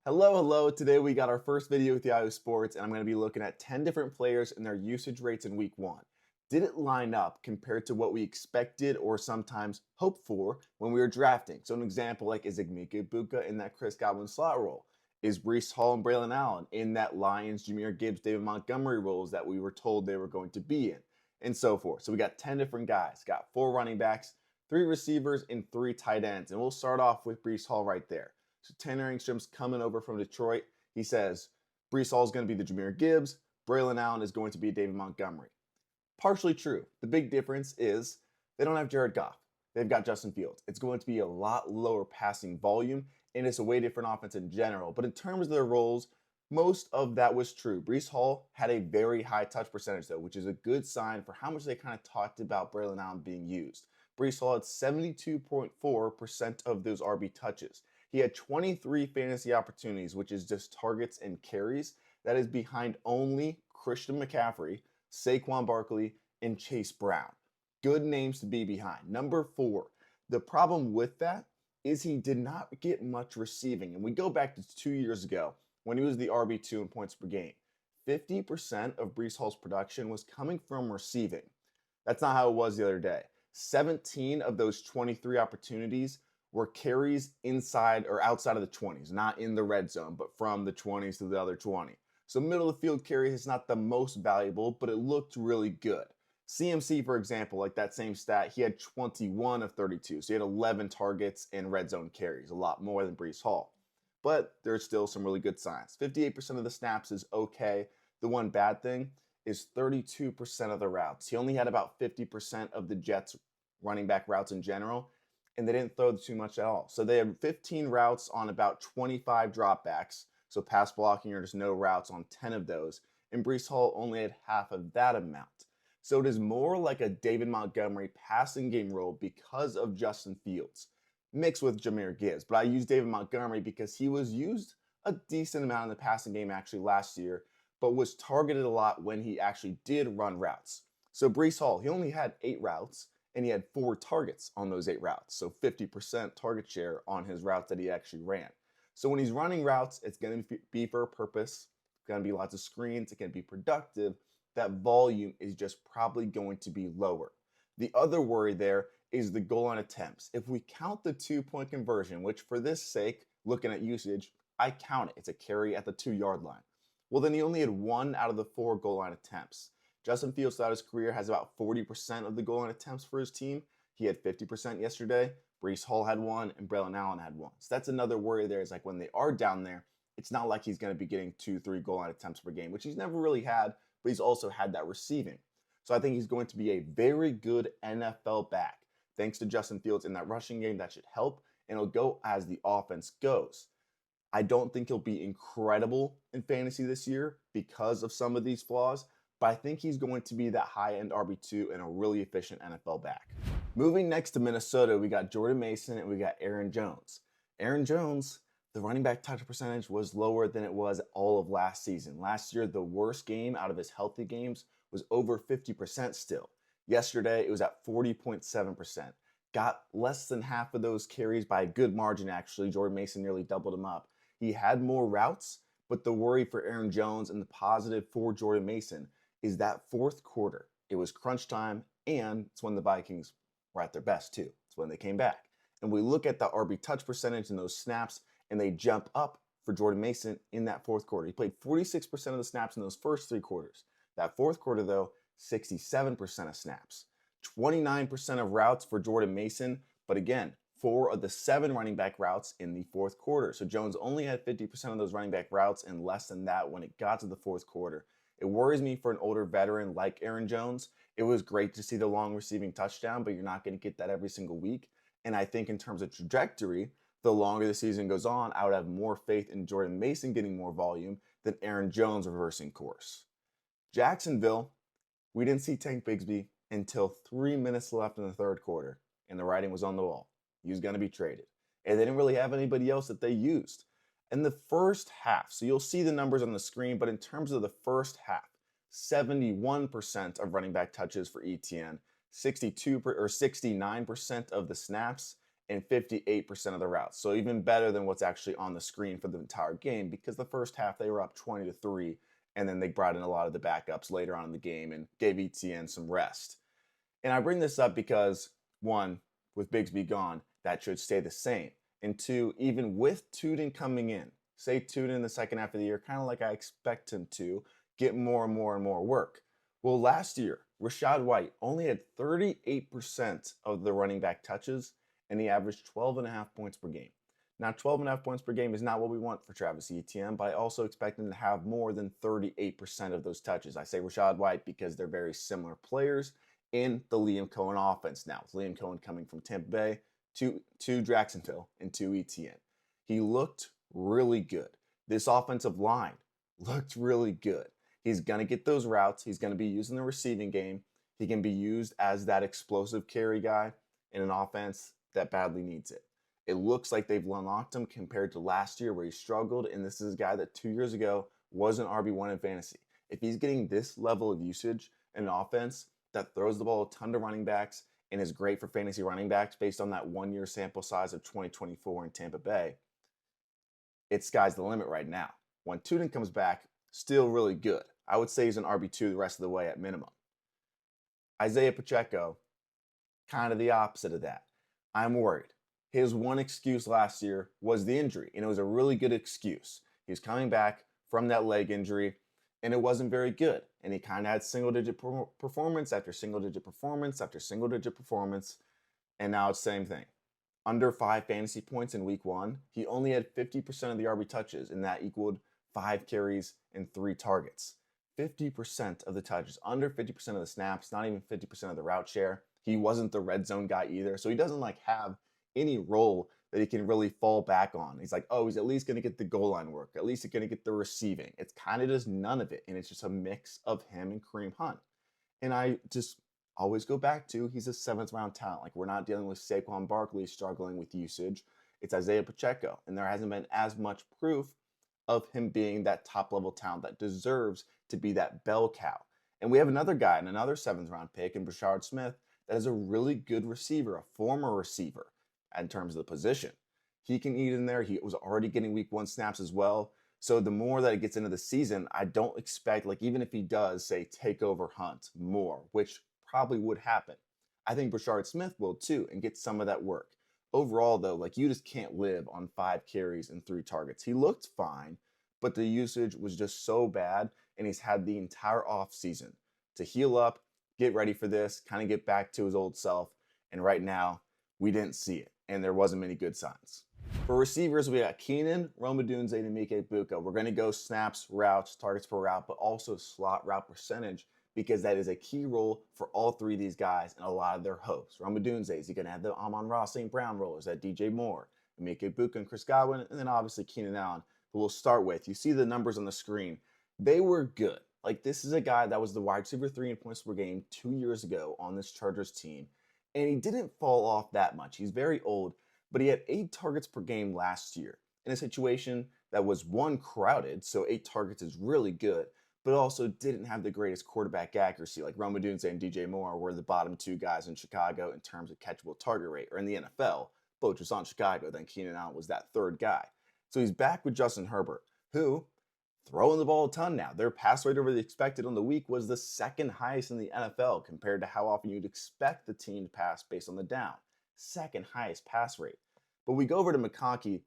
Hello. Today we got our first video with Yahoo Sports, and I'm going to be looking at 10 different players and their usage rates in week one. Did it line up compared to what we expected or sometimes hoped for when we were drafting? So an example like is Emeka Egbuka in that Chris Godwin slot role? Is Breece Hall and Braylon Allen in that Lions, Jahmyr Gibbs, David Montgomery roles that we were told they were going to be in? And so forth. So we got 10 different guys, got 4 running backs, 3 receivers, and 3 tight ends. And we'll start off with Breece Hall right there. So Tanner Engstrom's coming over from Detroit. He says Breece Hall is going to be the Jahmyr Gibbs. Braylon Allen is going to be David Montgomery. Partially true. The big difference is they don't have Jared Goff. They've got Justin Fields. It's going to be a lot lower passing volume, and it's a way different offense in general. But in terms of their roles, most of that was true. Breece Hall had a very high touch percentage, though, which is a good sign for how much they kind of talked about Braylon Allen being used. Breece Hall had 72.4% of those RB touches. He had 23 fantasy opportunities, which is just targets and carries. That is behind only Christian McCaffrey, Saquon Barkley, and Chase Brown. Good names to be behind. Number 4, the problem with that is he did not get much receiving. And we go back to 2 years ago when he was the RB2 in points per game. 50% of Breece Hall's production was coming from receiving. That's not how it was the other day. 17 of those 23 opportunities were carries inside or outside of the 20s, not in the red zone, but from the 20s to the other 20. So middle of the field carry is not the most valuable, but it looked really good. CMC, for example, like that same stat, he had 21 of 32. So he had 11 targets and red zone carries, a lot more than Breece Hall. But there's still some really good signs. 58% of the snaps is okay. The one bad thing is 32% of the routes. He only had about 50% of the Jets running back routes in general, and they didn't throw too much at all. So they had 15 routes on about 25 dropbacks. So pass blocking or just no routes on 10 of those. And Breece Hall only had half of that amount. So it is more like a David Montgomery passing game role because of Justin Fields, mixed with Jahmyr Gibbs. But I use David Montgomery because he was used a decent amount in the passing game actually last year, but was targeted a lot when he actually did run routes. So Breece Hall, he only had 8 routes, and he had 4 targets on those 8 routes. So 50% target share on his routes that he actually ran. So when he's running routes, it's going to be for a purpose. It's going to be lots of screens. It can be productive. That volume is just probably going to be lower. The other worry there is the goal line attempts. If we count the 2-point conversion, which for this sake, looking at usage, I count it. It's a carry at the 2-yard line. Well, then he only had 1 out of the 4 goal line attempts. Justin Fields throughout his career has about 40% of the goal line attempts for his team. He had 50% yesterday. Breece Hall had 1, and Braylon Allen had 1. So that's another worry there is like when they are down there, it's not like he's going to be getting 2-3 goal line attempts per game, which he's never really had, but he's also had that receiving. So I think he's going to be a very good NFL back. Thanks to Justin Fields in that rushing game, that should help, and it'll go as the offense goes. I don't think he'll be incredible in fantasy this year because of some of these flaws, but I think he's going to be that high-end RB2 and a really efficient NFL back. Moving next to Minnesota, we got Jordan Mason and we got Aaron Jones. Aaron Jones, the running back touch percentage was lower than it was all of last season. Last year, the worst game out of his healthy games was over 50% still. Yesterday, it was at 40.7%. Got less than half of those carries by a good margin, actually. Jordan Mason nearly doubled him up. He had more routes, but the worry for Aaron Jones and the positive for Jordan Mason is that fourth quarter. It was crunch time, and it's when the Vikings were at their best too. It's when they came back. And we look at the RB touch percentage and those snaps, and they jump up for Jordan Mason in that fourth quarter. He played 46% of the snaps in those first 3 quarters. That fourth quarter, though, 67% of snaps. 29% of routes for Jordan Mason, but again, 4 of the 7 running back routes in the fourth quarter. So Jones only had 50% of those running back routes and less than that when it got to the fourth quarter. It worries me for an older veteran like Aaron Jones. It was great to see the long receiving touchdown, but you're not going to get that every single week. And I think in terms of trajectory, the longer the season goes on, I would have more faith in Jordan Mason getting more volume than Aaron Jones reversing course. Jacksonville, we didn't see Tank Bigsby until 3 minutes left in the third quarter, and the writing was on the wall. He was going to be traded. And they didn't really have anybody else that they used. In the first half, so you'll see the numbers on the screen, but in terms of the first half, 71% of running back touches for Etienne, 69% of the snaps, and 58% of the routes. So even better than what's actually on the screen for the entire game, because the first half they were up 20-3, and then they brought in a lot of the backups later on in the game and gave Etienne some rest. And I bring this up because, one, with Bigsby gone, that should stay the same. And two, even with Tuden coming in, say Tuden in the second half of the year, kind of like I expect him to, get more and more and more work. Well, last year, Rachaad White only had 38% of the running back touches, and he averaged 12.5 points per game. Now, 12.5 points per game is not what we want for Travis Etienne, but I also expect him to have more than 38% of those touches. I say Rachaad White because they're very similar players in the Liam Cohen offense now, with Liam Cohen coming from Tampa Bay to Jacksonville and to Etienne. He looked really good. This offensive line looked really good. He's going to get those routes. He's going to be used in the receiving game. He can be used as that explosive carry guy in an offense that badly needs it. It looks like they've unlocked him compared to last year where he struggled, and this is a guy that 2 years ago was an RB1 in fantasy. If he's getting this level of usage in an offense that throws the ball a ton to running backs and is great for fantasy running backs based on that 1 year sample size of 2024 in Tampa Bay, it's sky's the limit right now. When Tuden comes back, still really good. I would say he's an RB2 the rest of the way at minimum. Isaiah Pacheco, kind of the opposite of that. I'm worried. His one excuse last year was the injury, and it was a really good excuse. He was coming back from that leg injury, and it wasn't very good. And he kind of had single-digit performance after single-digit performance after single-digit performance, and now it's the same thing. Under 5 fantasy points in week 1, he only had 50% of the RB touches, and that equaled 5 carries and 3 targets. 50% of the touches, under 50% of the snaps, not even 50% of the route share. He wasn't the red zone guy either, so he doesn't have any role that he can really fall back on. He's like, oh, he's at least going to get the goal line work. At least he's going to get the receiving. It's kind of just none of it, and it's just a mix of him and Kareem Hunt. And I just always go back to he's a 7th round talent. Like, we're not dealing with Saquon Barkley struggling with usage. It's Isaiah Pacheco, and there hasn't been as much proof of him being that top-level talent that deserves to be that bell cow. And we have another guy and another 7th round pick in Brashard Smyth that is a really good receiver, a former receiver in terms of the position. He can eat in there. He was already getting week 1 snaps as well. So the more that it gets into the season, I don't expect, even if he does, say, take over Hunt more, which probably would happen, I think Brashard Smyth will too and get some of that work. Overall, though, you just can't live on 5 carries and 3 targets. He looked fine, but the usage was just so bad, and he's had the entire offseason to heal up, get ready for this, kind of get back to his old self, and right now, we didn't see it, and there wasn't many good signs. For receivers, we got Keenan, Odunze, and Emeka Egbuka. We're going to go snaps, routes, targets per route, but also slot route percentage, because that is a key role for all 3 of these guys and a lot of their hopes. Odunze, is he going to have the Amon-Ra St. Brown role? Is that DJ Moore? Emeka Egbuka and Chris Godwin, and then obviously Keenan Allen, who we'll start with. You see the numbers on the screen. They were good. This is a guy that was the wide receiver 3 in points per game 2 years ago on this Chargers team, and he didn't fall off that much. He's very old, but he had 8 targets per game last year in a situation that was, 1, crowded, so 8 targets is really good, but also didn't have the greatest quarterback accuracy. Odunze and DJ Moore were the bottom 2 guys in Chicago in terms of catchable target rate, or in the NFL. Both was on Chicago, then Keenan Allen was that 3rd guy. So he's back with Justin Herbert, who, throwing the ball a ton now. Their pass rate over the expected on the week was the 2nd highest in the NFL compared to how often you'd expect the team to pass based on the down. 2nd highest pass rate. But we go over to McConkey.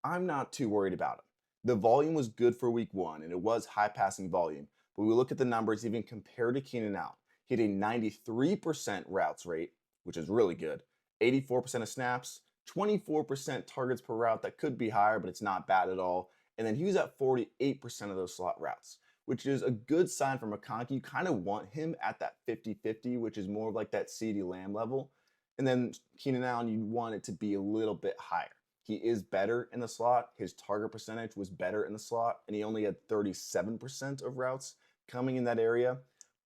I'm not too worried about him. The volume was good for week 1, and it was high passing volume. But we look at the numbers even compared to Keenan Allen. He had a 93% routes rate, which is really good. 84% of snaps, 24% targets per route. That could be higher, but it's not bad at all. And then he was at 48% of those slot routes, which is a good sign for McConkey. You kind of want him at that 50-50, which is more of that CeeDee Lamb level. And then Keenan Allen, you want it to be a little bit higher. He is better in the slot. His target percentage was better in the slot, and he only had 37% of routes coming in that area,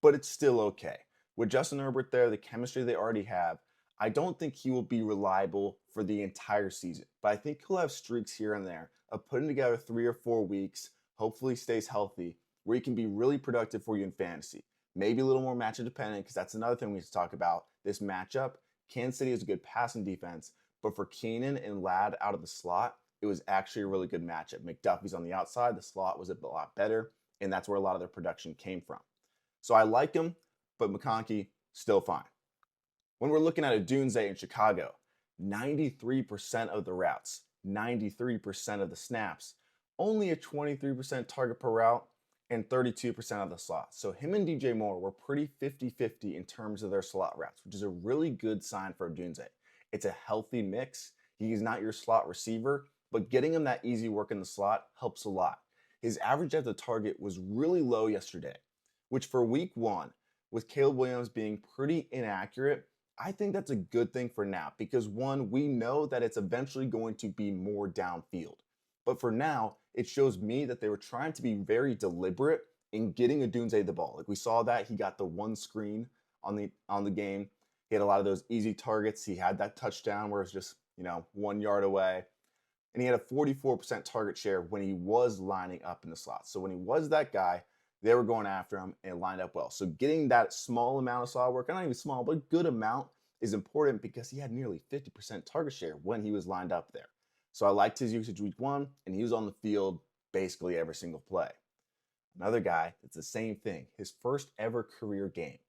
but it's still okay. With Justin Herbert there, the chemistry they already have, I don't think he will be reliable for the entire season, but I think he'll have streaks here and there of putting together 3 or 4 weeks, hopefully stays healthy, where he can be really productive for you in fantasy. Maybe a little more matchup dependent, because that's another thing we need to talk about. This matchup, Kansas City is a good passing defense, But for Keenan and Ladd out of the slot, it was actually a really good matchup. McDuffie's on the outside, the slot was a lot better, and that's where a lot of their production came from. So I like him, but McConkey, still fine. When we're looking at Odunze in Chicago, 93% of the routes, 93% of the snaps, only a 23% target per route, and 32% of the slots. So him and DJ Moore were pretty 50-50 in terms of their slot routes, which is a really good sign for Odunze. It's a healthy mix. He's not your slot receiver, but getting him that easy work in the slot helps a lot. His average at the target was really low yesterday, which for week 1, with Caleb Williams being pretty inaccurate, I think that's a good thing for now because 1, we know that it's eventually going to be more downfield. But for now, it shows me that they were trying to be very deliberate in getting Odunze the ball. Like we saw that he got the one screen on the game. He had a lot of those easy targets. He had that touchdown where it was just, 1 yard away. And he had a 44% target share when he was lining up in the slot. So when he was that guy, they were going after him and it lined up well. So getting that small amount of slot work, not even small, but a good amount, is important because he had nearly 50% target share when he was lined up there. So I liked his usage week 1, and he was on the field basically every single play. Another guy, it's the same thing. His first ever career game.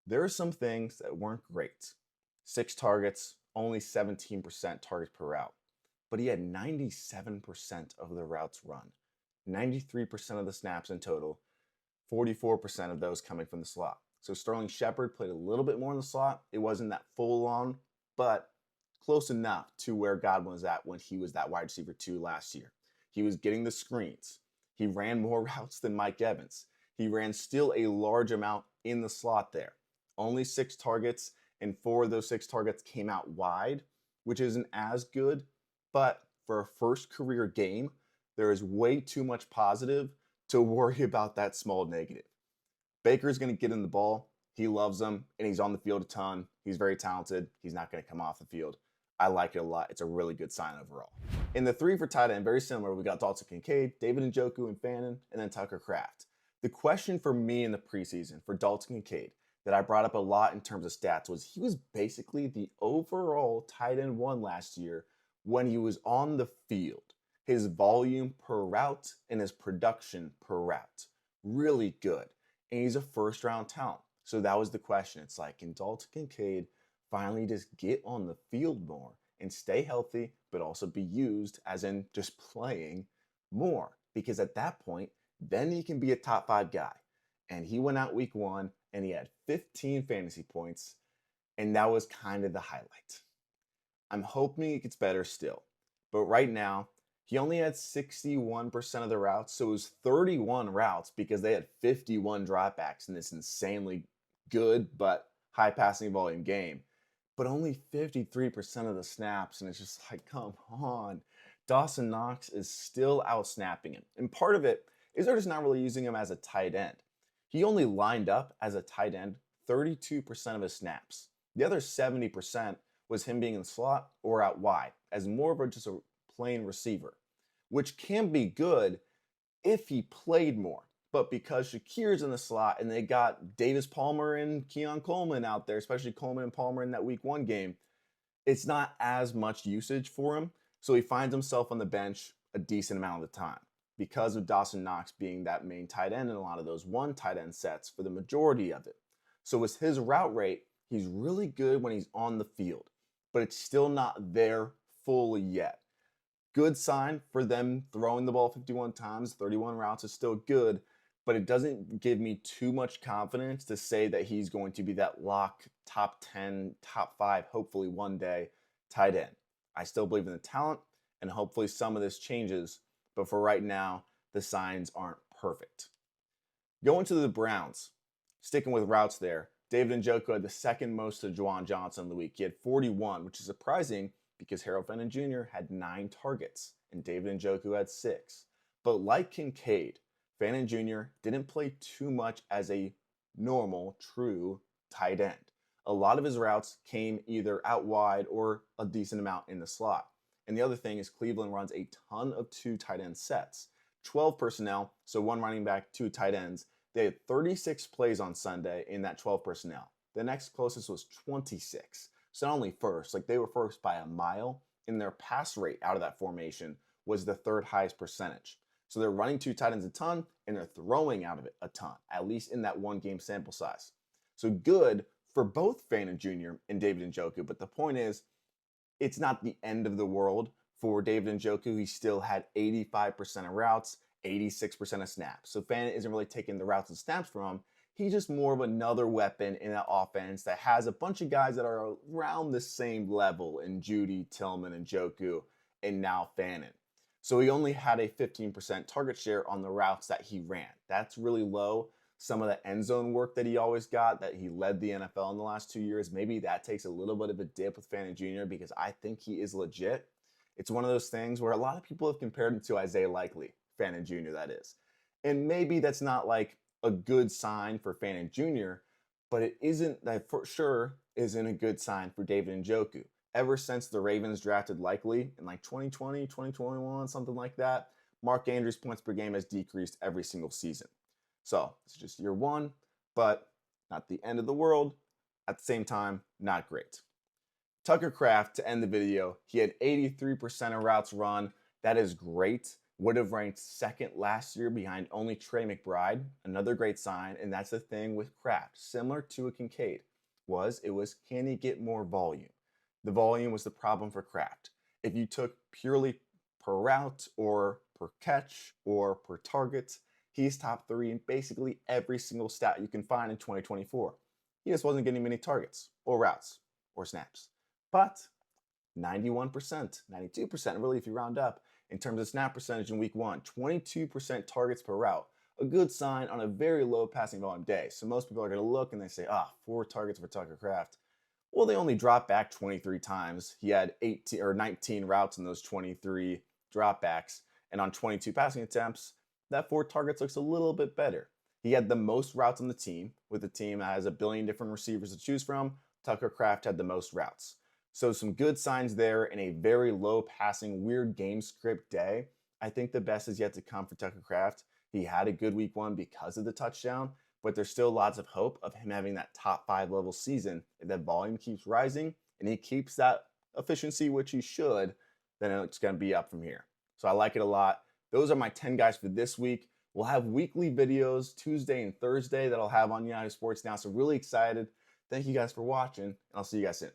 There are some things that weren't great. 6 targets, only 17% targets per route. But he had 97% of the routes run, 93% of the snaps in total, 44% of those coming from the slot. So Sterling Shepard played a little bit more in the slot. It wasn't that full on, but close enough to where Godwin was at when he was that wide receiver 2 last year. He was getting the screens. He ran more routes than Mike Evans. He ran still a large amount in the slot there. Only 6 targets, and 4 of those 6 targets came out wide, which isn't as good. But for a first career game, there is way too much positive to worry about that small negative. Baker's going to get in the ball. He loves them, and he's on the field a ton. He's very talented. He's not going to come off the field. I like it a lot. It's a really good sign overall. In the 3 for tight end, very similar. We got Dalton Kincaid, David Njoku, and Fannin, and then Tucker Kraft. The question for me in the preseason for Dalton Kincaid that I brought up a lot in terms of stats was he was basically the overall tight end 1 last year when he was on the field. His volume per route and his production per route. Really good. And he's a first-round talent. So that was the question. It's like, can Dalton Kincaid finally just get on the field more and stay healthy, but also be used as in just playing more? Because at that point, then he can be a top 5 guy. And he went out week 1 and he had 15 fantasy points. And that was kind of the highlight. I'm hoping it gets better still. But right now, he only had 61% of the routes. So it was 31 routes because they had 51 dropbacks in this insanely good but high passing volume game. But only 53% of the snaps. And it's just like, come on. Dawson Knox is still out snapping him. And part of it is they're just not really using him as a tight end. He only lined up as a tight end 32% of his snaps. The other 70% was him being in the slot or out wide as more of just a plain receiver, which can be good if he played more. But because Shakir's in the slot and they got Davis Palmer and Keon Coleman out there, especially Coleman and Palmer in that week 1 game, it's not as much usage for him. So he finds himself on the bench a decent amount of the time because of Dawson Knox being that main tight end in a lot of those 1 tight end sets for the majority of it. So with his route rate, he's really good when he's on the field, but it's still not there fully yet. Good sign for them throwing the ball 51 times, 31 routes is still good, but it doesn't give me too much confidence to say that he's going to be that lock top 10, top 5, hopefully one day tight end. I still believe in the talent, and hopefully some of this changes, but for right now, the signs aren't perfect. Going to the Browns, sticking with routes there, David Njoku had the second most to Juwan Johnson in the week. He had 41, which is surprising because Harold Fannin Jr. had 9 targets and David Njoku had 6. But like Kincaid, Fannin Jr. didn't play too much as a normal, true tight end. A lot of his routes came either out wide or a decent amount in the slot. And the other thing is Cleveland runs a ton of 2 tight end sets. 12 personnel, so 1 running back, 2 tight ends. They had 36 plays on Sunday in that 12 personnel. The next closest was 26. So not only first, like they were first by a mile, and their pass rate out of that formation was the third highest percentage. So they're running two tight ends a ton, and they're throwing out of it a ton, at least in that one game sample size. So good for both Fannin Jr. and David Njoku. But the point is, it's not the end of the world for David Njoku. He still had 85% of routes, 86% of snaps. So Fannin isn't really taking the routes and snaps from him. He's just more of another weapon in that offense that has a bunch of guys that are around the same level in Judy, Tillman, and Njoku, and now Fannin. So he only had a 15% target share on the routes that he ran. That's really low. Some of the end zone work that he always got, that he led the NFL in the last 2 years, maybe that takes a little bit of a dip with Fannin Jr. because I think he is legit. It's one of those things where a lot of people have compared him to Isaiah Likely, Fannin Jr. that is. And maybe that's not like a good sign for Fannin Jr., but it isn't, that for sure isn't a good sign for David Njoku. Ever since the Ravens drafted Likely in like 2020, 2021, something like that, Mark Andrews' points per game has decreased every single season. So it's just year one, but not the end of the world. At the same time, not great. Tucker Kraft, to end the video, he had 83% of routes run. That is great. Would have ranked second last year behind only Trey McBride. Another great sign, and that's the thing with Kraft, similar to a Kincaid, can he get more volume? The volume was the problem for Kraft. If you took purely per route or per catch or per target, he's top 3 in basically every single stat you can find in 2024. He just wasn't getting many targets or routes or snaps. But 91%, 92%, really if you round up, in terms of snap percentage in week 1, 22% targets per route. A good sign on a very low passing volume day. So most people are going to look and they say, 4 targets for Tucker Kraft. Well, they only dropped back 23 times. He had 18 or 19 routes in those 23 dropbacks. And on 22 passing attempts, that 4 targets looks a little bit better. He had the most routes on the team. With a team that has a billion different receivers to choose from, Tucker Kraft had the most routes. So some good signs there in a very low passing, weird game script day. I think the best is yet to come for Tucker Kraft. He had a good week 1 because of the touchdown, but there's still lots of hope of him having that top 5 level season. If that volume keeps rising and he keeps that efficiency, which he should, then it's going to be up from here. So I like it a lot. Those are my 10 guys for this week. We'll have weekly videos Tuesday and Thursday that I'll have on Yahoo Sports now. So really excited. Thank you guys for watching, and I'll see you guys soon.